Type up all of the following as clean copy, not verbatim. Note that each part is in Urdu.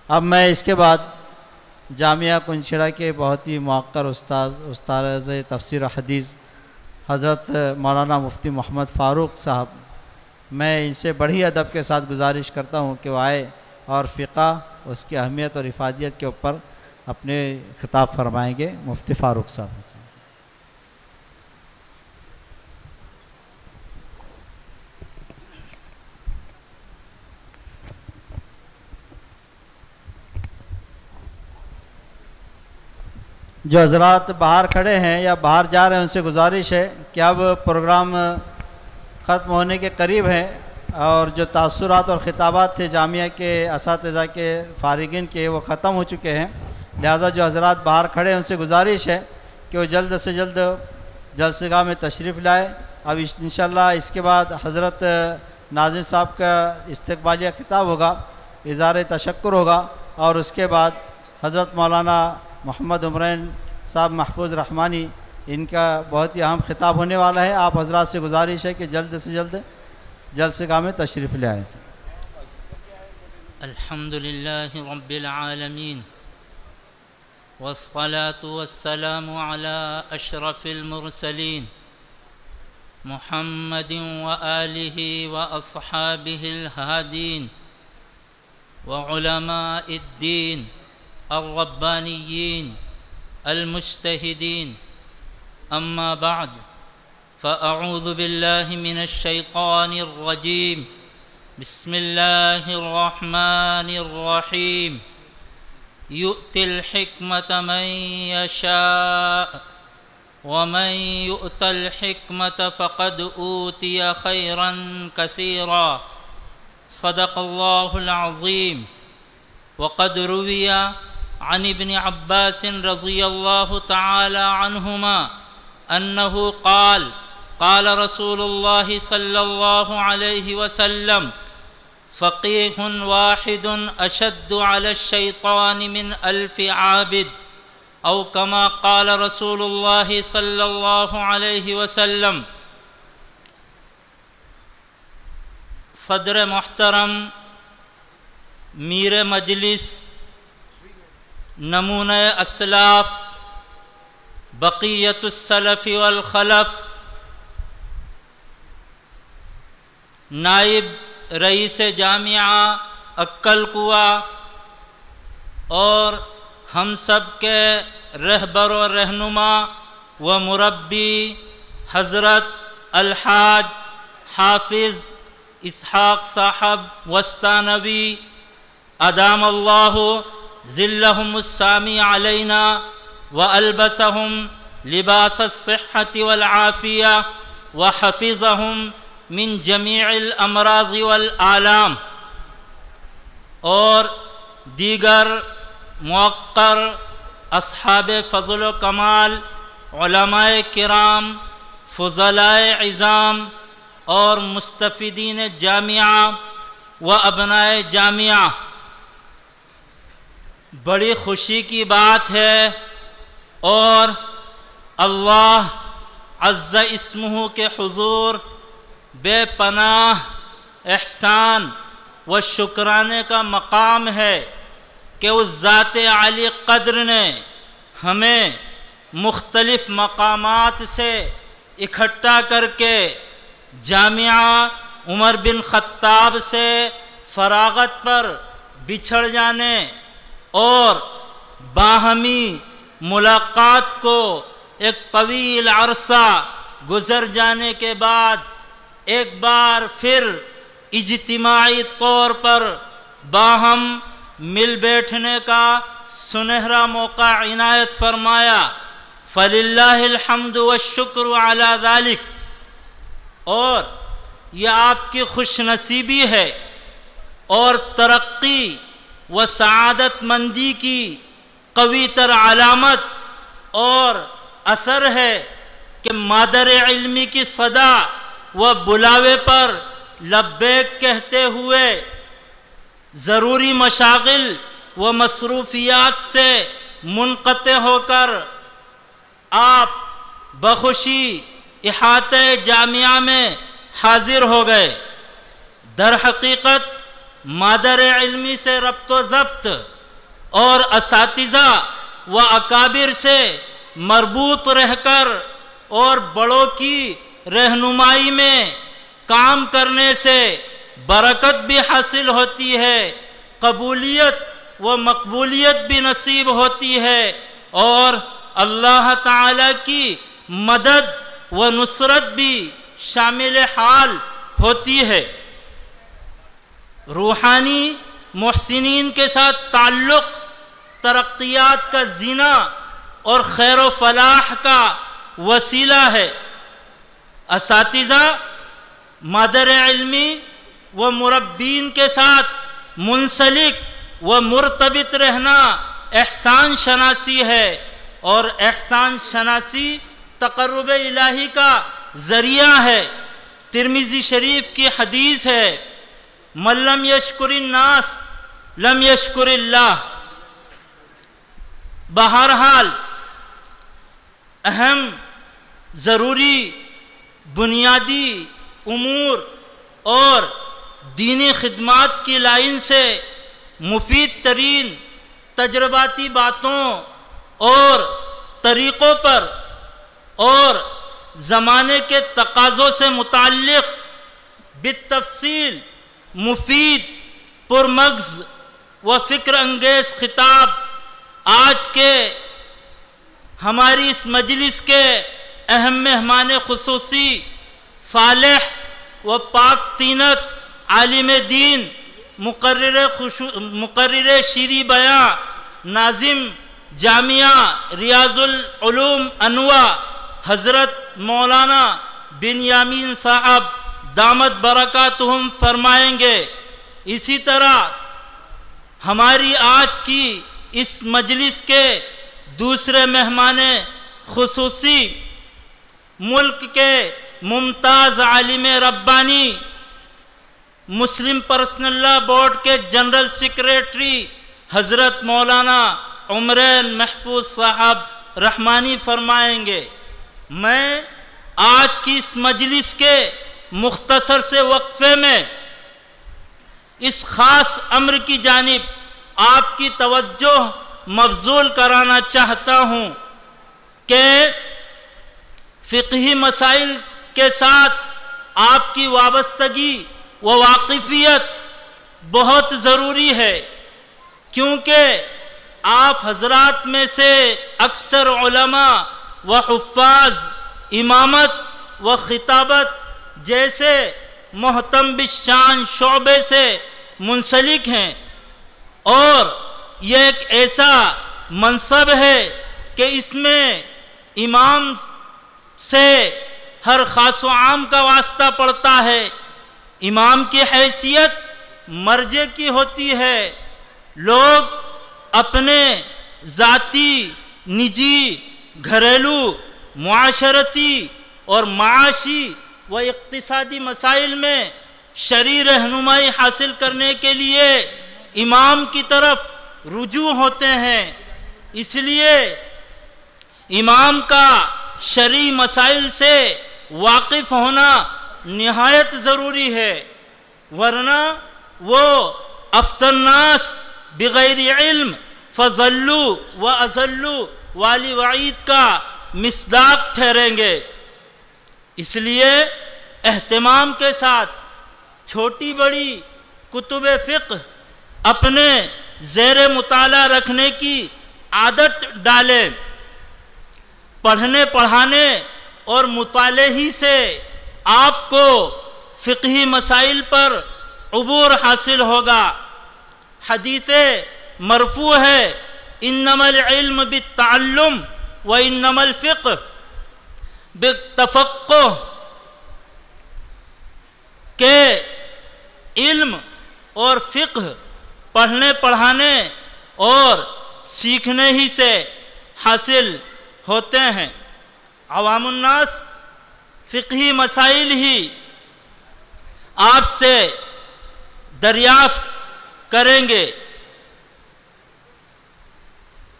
اب میں اس کے بعد جامعہ کنچھڑا کے بہت ہی موقر استاد تفسیر و حدیث حضرت مولانا مفتی محمد فاروق صاحب، میں ان سے بڑی ادب کے ساتھ گزارش کرتا ہوں کہ وہ آئے اور فقہ، اس کی اہمیت اور افادیت کے اوپر اپنے خطاب فرمائیں گے۔ مفتی فاروق صاحب۔ جو حضرات باہر کھڑے ہیں یا باہر جا رہے ہیں ان سے گزارش ہے کہ اب پروگرام ختم ہونے کے قریب ہے، اور جو تاثرات اور خطابات تھے جامعہ کے اساتذہ کے فارغین کے وہ ختم ہو چکے ہیں، لہٰذا جو حضرات باہر کھڑے ہیں ان سے گزارش ہے کہ وہ جلد سے جلد جلسہ گاہ میں تشریف لائے۔ اب انشاءاللہ اس کے بعد حضرت ناظم صاحب کا استقبالیہ خطاب ہوگا، اظہار تشکر ہوگا، اور اس کے بعد حضرت مولانا محمد عمرین صاحب محفوظ رحمانی، ان کا بہت ہی اہم خطاب ہونے والا ہے۔ آپ حضرات سے گزارش ہے کہ جلد سے جلد جلسہ گاہ میں تشریف لے آئیں۔ الحمدللہ رب العالمین والصلاة والسلام على اشرف المرسلین محمد وآلہ واصحابہ الہادین وعلماء الدین الربانیین المجتہدین، اما بعد فاعوذ باللہ من الشیطان الرجیم، بسم اللہ الرحمن الرحیم، یؤتی الحکمت من یشاء ومن یؤت الحکمت فقد اوتی خیرا کثیرا، صدق اللہ العظیم۔ وقد روی عن ابن عباس رضی اللہ تعالی عنہما انہ قال قال رسول اللہ صلی اللہ علیہ وسلم فقیہ واحد اشد علی الشیطان من الف عابد، او کما قال رسول اللہ صلی اللہ علیہ وسلم۔ صدر محترم، میر مجلس، نمونہ اسلاف، بقیت السلف والخلف، نائب رئیس جامعہ اکل کوہ، اور ہم سب کے رہبر و رہنما و مربی حضرت الحاج حافظ اسحاق صاحب وسطانوی، ادام اللہ ظلہم السامی علینا وألبسهم لباس الصحة والعافية وحفظهم من جميع الامراض والآلام، اور دیگر موقر اصحاب فضل و کمال، علماء کرام، فضلاء عظام، اور مستفیدین جامعہ و ابناء جامعہ، بڑی خوشی کی بات ہے، اور اللہ عز اسمہ کے حضور بے پناہ احسان و شکرانے کا مقام ہے کہ اس ذات عالی قدر نے ہمیں مختلف مقامات سے اکٹھا کر کے جامعہ عمر بن خطاب سے فراغت پر بچھڑ جانے اور باہمی ملاقات کو ایک طویل عرصہ گزر جانے کے بعد ایک بار پھر اجتماعی طور پر باہم مل بیٹھنے کا سنہرا موقع عنایت فرمایا، فللہ الحمد والشکر علی ذلک۔ اور یہ آپ کی خوش نصیبی ہے اور ترقی و سعادت مندی کی قوی تر علامت اور اثر ہے کہ مادر علمی کی صدا و بلاوے پر لبیک کہتے ہوئے ضروری مشاغل و مصروفیات سے منقطع ہو کر آپ بخوشی احاطہ جامعہ میں حاضر ہو گئے۔ در حقیقت مادر علمی سے ربط و ضبط اور اساتذہ و اکابر سے مربوط رہ کر اور بڑوں کی رہنمائی میں کام کرنے سے برکت بھی حاصل ہوتی ہے، قبولیت و مقبولیت بھی نصیب ہوتی ہے، اور اللہ تعالی کی مدد و نصرت بھی شامل حال ہوتی ہے۔ روحانی محسنین کے ساتھ تعلق ترقیات کا زینہ اور خیر و فلاح کا وسیلہ ہے۔ اساتذہ، مادر علمی و مربین کے ساتھ منسلک و مرتبط رہنا احسان شناسی ہے، اور احسان شناسی تقرب الہی کا ذریعہ ہے۔ ترمذی شریف کی حدیث ہے، من لم یشکر الناس لم یشکر اللہ۔ بہرحال اہم ضروری بنیادی امور اور دینی خدمات کی لائن سے مفید ترین تجرباتی باتوں اور طریقوں پر اور زمانے کے تقاضوں سے متعلق بالتفصیل مفید پرمغز و فکر انگیز خطاب آج کے ہماری اس مجلس کے اہم مہمان خصوصی صالح و پاک طینت عالم دین مقرر شیریں بیاں ناظم جامعہ ریاض العلوم انواع حضرت مولانا بنیامین صاحب دامت برکاتہم فرمائیں گے۔ اسی طرح ہماری آج کی اس مجلس کے دوسرے مہمان خصوصی ملک کے ممتاز عالم ربانی، مسلم پرسنل لا بورڈ کے جنرل سیکریٹری حضرت مولانا عمرین محفوظ صاحب رحمانی فرمائیں گے۔ میں آج کی اس مجلس کے مختصر سے وقفے میں اس خاص امر کی جانب آپ کی توجہ مبذول کرانا چاہتا ہوں کہ فقہی مسائل کے ساتھ آپ کی وابستگی و واقفیت بہت ضروری ہے، کیونکہ آپ حضرات میں سے اکثر علماء و حفاظ امامت و خطابت جیسے محتم بالشان شعبے سے منسلک ہیں، اور یہ ایک ایسا منصب ہے کہ اس میں امام سے ہر خاص و عام کا واسطہ پڑتا ہے۔ امام کی حیثیت مرجع کی ہوتی ہے۔ لوگ اپنے ذاتی، نجی، گھریلو، معاشرتی اور معاشی و اقتصادی مسائل میں شرعی رہنمائی حاصل کرنے کے لیے امام کی طرف رجوع ہوتے ہیں۔ اس لیے امام کا شرعی مسائل سے واقف ہونا نہایت ضروری ہے، ورنہ وہ افتى الناس بغیر علم فضلوا واضلوا والی وعید کا مصداق ٹھہریں گے۔ اس لیے اہتمام کے ساتھ چھوٹی بڑی کتب فقہ اپنے زیر مطالعہ رکھنے کی عادت ڈالیں۔ پڑھنے پڑھانے اور مطالعے ہی سے آپ کو فقہی مسائل پر عبور حاصل ہوگا۔ حدیث مرفوع ہے، انما العلم بالتعلم وانما الفقہ بالتفقہ، کہ علم اور فقہ پڑھنے پڑھانے اور سیکھنے ہی سے حاصل ہوتے ہیں۔ عوام الناس فقہی مسائل ہی آپ سے دریافت کریں گے۔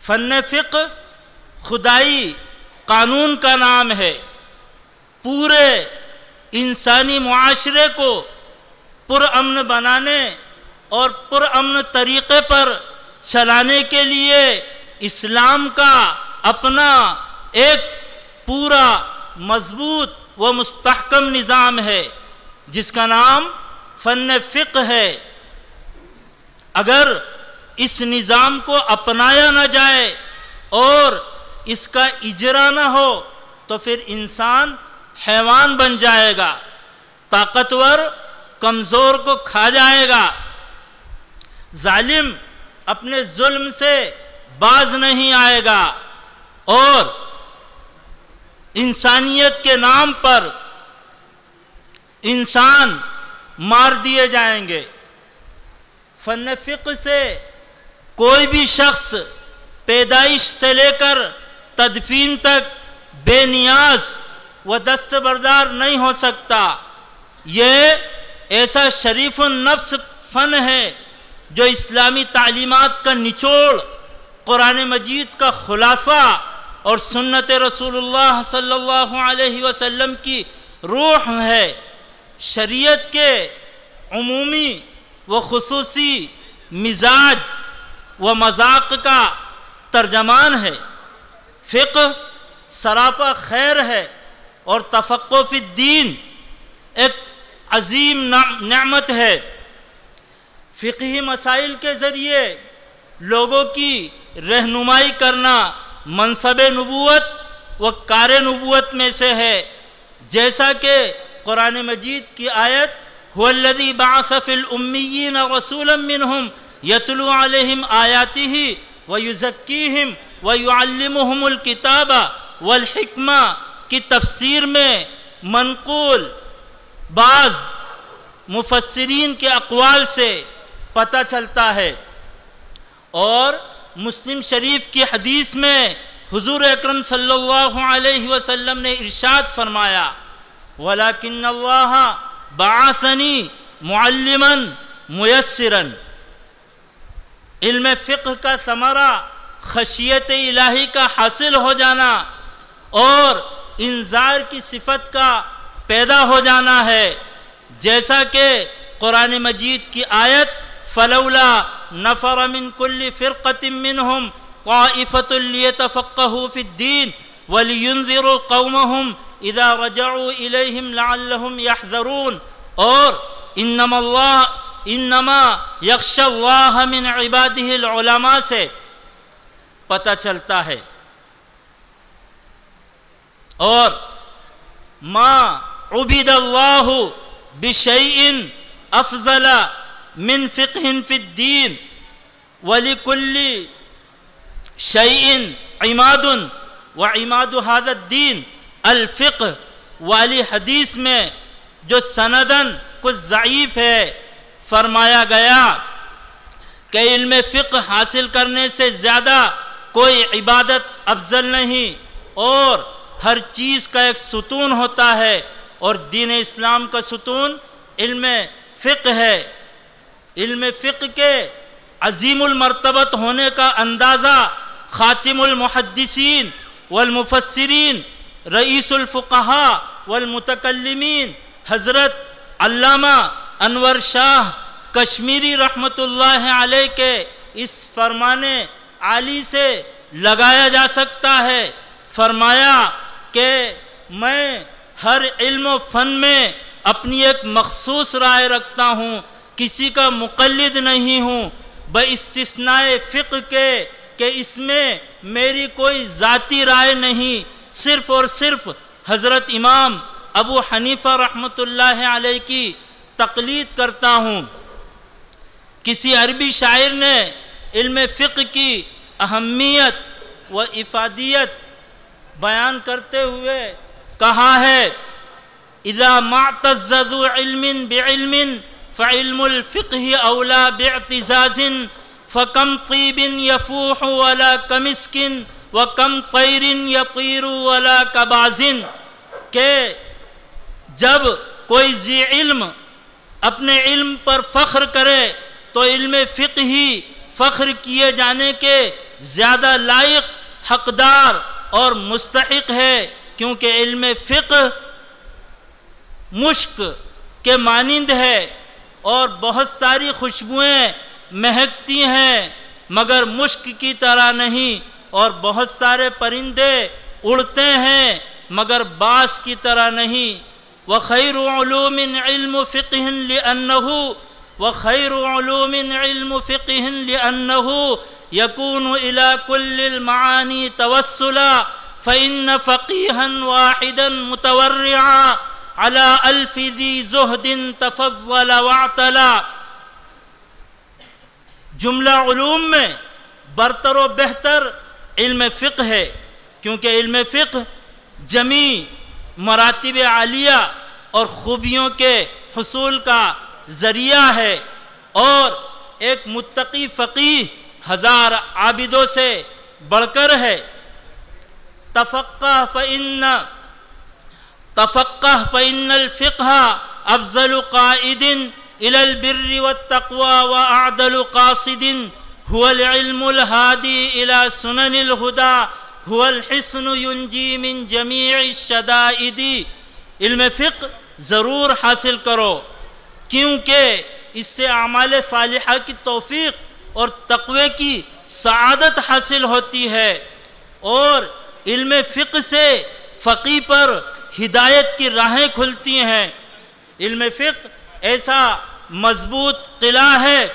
فن فقہ خدائی قانون کا نام ہے، پورے انسانی معاشرے کو پرامن بنانے اور پرامن طریقے پر چلانے کے لیے اسلام کا اپنا ایک پورا مضبوط و مستحکم نظام ہے جس کا نام فن فقہ ہے۔ اگر اس نظام کو اپنایا نہ جائے اور اس کا اجرا نہ ہو تو پھر انسان حیوان بن جائے گا، طاقتور کمزور کو کھا جائے گا، ظالم اپنے ظلم سے باز نہیں آئے گا، اور انسانیت کے نام پر انسان مار دیے جائیں گے۔ فن فقہ سے کوئی بھی شخص پیدائش سے لے کر تدفین تک بے نیاز و دستبردار نہیں ہو سکتا۔ یہ ایسا شریف النفس فن ہے جو اسلامی تعلیمات کا نچوڑ، قرآن مجید کا خلاصہ اور سنت رسول اللہ صلی اللہ علیہ وسلم کی روح ہے، شریعت کے عمومی و خصوصی مزاج و مذاق کا ترجمان ہے۔ فقہ سراپا خیر ہے اور تفقہ فی الدین ایک عظیم نعمت ہے۔ فقہی مسائل کے ذریعے لوگوں کی رہنمائی کرنا منصب نبوت و کار نبوت میں سے ہے، جیسا کہ قرآن مجید کی آیت هو الذی بعث فی الامیین رسولا منہم یتلو علیہم آیاتہ ویزکیہم ویعلمہم الکتاب والحکمہ کی تفسیر میں منقول بعض مفسرین کے اقوال سے پتہ چلتا ہے، اور مسلم شریف کی حدیث میں حضور اکرم صلی اللہ علیہ وسلم نے ارشاد فرمایا وَلَكِنَّ اللَّهَ بَعَثَنِي مُعَلِّمًا مُيَسِّرًا۔ علم فقہ کا ثمرہ خشیت الہی کا حاصل ہو جانا اور انذار کی صفت کا پیدا ہو جانا ہے، جیسا کہ قرآن مجید کی آیت فَلَوْلَا نَفَرَ مِن كُلِّ فِرْقَةٍ مِّنْهُمْ طَائِفَةٌ لِيَتَفَقَّهُوا فِي الدِّينِ وَلِيُنذِرُوا قَوْمَهُمْ اذا رجعوا الیہم لعلہم یحذرون، اور انما یخشی اللہ من عبادہ العلماء سے پتہ چلتا ہے۔ اور ما عبد اللہ بشیء افضل من فقہ فی الدین ولکل شیء عماد وعماد هذا الدین الفقہ والی حدیث میں جو سندن کچھ ضعیف ہے فرمایا گیا کہ علم فقہ حاصل کرنے سے زیادہ کوئی عبادت افضل نہیں، اور ہر چیز کا ایک ستون ہوتا ہے، اور دین اسلام کا ستون علم فقہ ہے۔ علم فقہ کے عظیم المرتبت ہونے کا اندازہ خاتم المحدثین والمفسرین رئیس الفقہاء والمتکلمین حضرت علامہ انور شاہ کشمیری رحمۃ اللہ علیہ کے اس فرمان عالی سے لگایا جا سکتا ہے۔ فرمایا کہ میں ہر علم و فن میں اپنی ایک مخصوص رائے رکھتا ہوں، کسی کا مقلد نہیں ہوں، باستثناء فقہ کے کہ اس میں میری کوئی ذاتی رائے نہیں، صرف اور صرف حضرت امام ابو حنیفہ رحمۃ اللہ علیہ کی تقلید کرتا ہوں۔ کسی عربی شاعر نے علم فقہ کی اہمیت و افادیت بیان کرتے ہوئے کہا ہے اذا معتز ذو علم بعلم فعلم الفقہ اولا باعتزاز فکم طیب یفوح ولا کمسک وَكَمْ طَيْرٍ يَطِيرُ وَلَا كَبَازٍ، کہ جب کوئی ذی علم اپنے علم پر فخر کرے تو علم فقہ ہی فخر کیے جانے کے زیادہ لائق، حقدار اور مستحق ہے، کیونکہ علم فقہ مشک کے مانند ہے اور بہت ساری خوشبوئیں مہکتی ہیں، مگر مشک کی طرح نہیں، اور بہت سارے پرندے اڑتے ہیں مگر باز کی طرح نہیں۔ وخیر علوم علم فقہ لأنه يكون إلى كل المعاني توسلا، فإن فقيها واحدا متورعا على ألف ذي زهد تفضل واعتلا۔ جملہ علوم میں برتر و بہتر علم فقہ ہے، کیونکہ علم فقہ جمیع مراتب عالیہ اور خوبیوں کے حصول کا ذریعہ ہے، اور ایک متقی فقیہ ہزار عابدوں سے بڑھ کر ہے۔ تفقہ فإن الفقہ افضل قائد إلى البر والتقوى وأعدل قاصد، هو العلم الهادي إلى سنن الهدى، هو الحصن ينجي من جميع الشدائد۔ علم فقہ ضرور حاصل کرو، کیونکہ اس سے اعمال صالحہ کی توفیق اور تقوی کی سعادت حاصل ہوتی ہے، اور علم فقہ سے فقیہ پر ہدایت کی راہیں کھلتی ہیں۔ علم فقہ ایسا مضبوط قلعہ ہے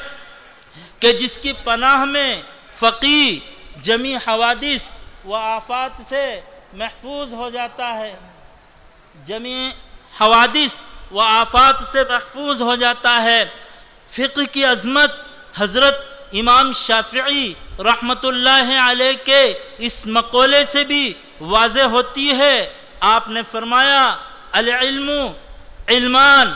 کہ جس کی پناہ میں فقیہ جمیع حوادث و آفات سے محفوظ ہو جاتا ہے، جمیع حوادث و آفات سے محفوظ ہو جاتا ہے۔ فقہ کی عظمت حضرت امام شافعی رحمۃ اللہ علیہ کے اس مقولے سے بھی واضح ہوتی ہے۔ آپ نے فرمایا العلم علمان،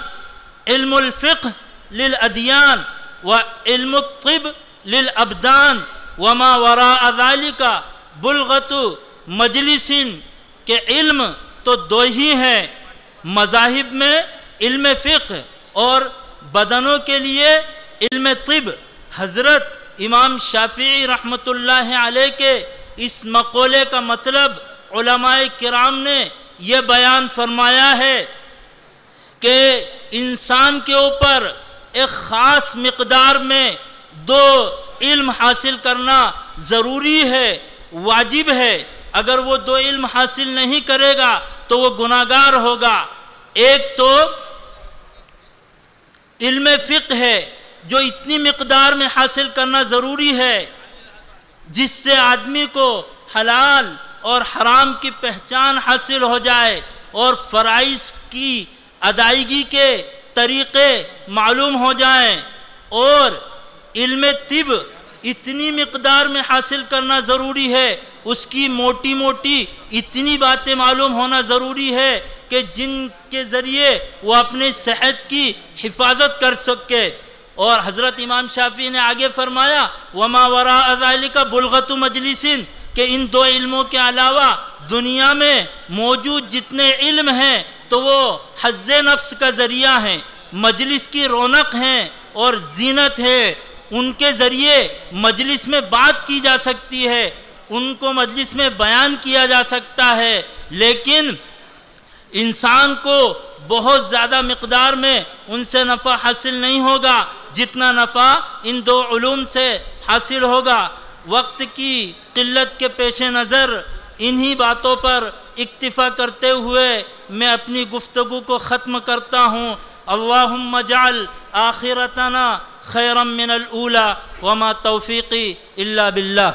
علم الفقہ للادیان وعلم الطب للابدان وما وراء ذلك بلغت مجلس، کہ علم تو دو ہی ہیں مذاہب میں، علم فقہ اور بدنوں کے لیے علم طب۔ حضرت امام شافعی رحمۃ اللہ علیہ کے اس مقولے کا مطلب علماء کرام نے یہ بیان فرمایا ہے کہ انسان کے اوپر ایک خاص مقدار میں دو علم حاصل کرنا ضروری ہے، واجب ہے۔ اگر وہ دو علم حاصل نہیں کرے گا تو وہ گناہگار ہوگا۔ ایک تو علم فقہ ہے جو اتنی مقدار میں حاصل کرنا ضروری ہے جس سے آدمی کو حلال اور حرام کی پہچان حاصل ہو جائے اور فرائض کی ادائیگی کے طریقے معلوم ہو جائیں، اور علم طب اتنی مقدار میں حاصل کرنا ضروری ہے، اس کی موٹی موٹی اتنی باتیں معلوم ہونا ضروری ہے کہ جن کے ذریعے وہ اپنے صحت کی حفاظت کر سکے۔ اور حضرت امام شافعی نے آگے فرمایا وما وراء ذلك بلغت مجلس، کہ ان دو علموں کے علاوہ دنیا میں موجود جتنے علم ہیں تو وہ حظ نفس کا ذریعہ ہیں، مجلس کی رونق ہیں اور زینت ہے۔ ان کے ذریعے مجلس میں بات کی جا سکتی ہے، ان کو مجلس میں بیان کیا جا سکتا ہے، لیکن انسان کو بہت زیادہ مقدار میں ان سے نفع حاصل نہیں ہوگا جتنا نفع ان دو علوم سے حاصل ہوگا۔ وقت کی قلت کے پیش نظر انہی باتوں پر اکتفا کرتے ہوئے میں اپنی گفتگو کو ختم کرتا ہوں۔ اللہم اجعل آخرتنا خیرا من الاولی وما توفیقی الا باللہ۔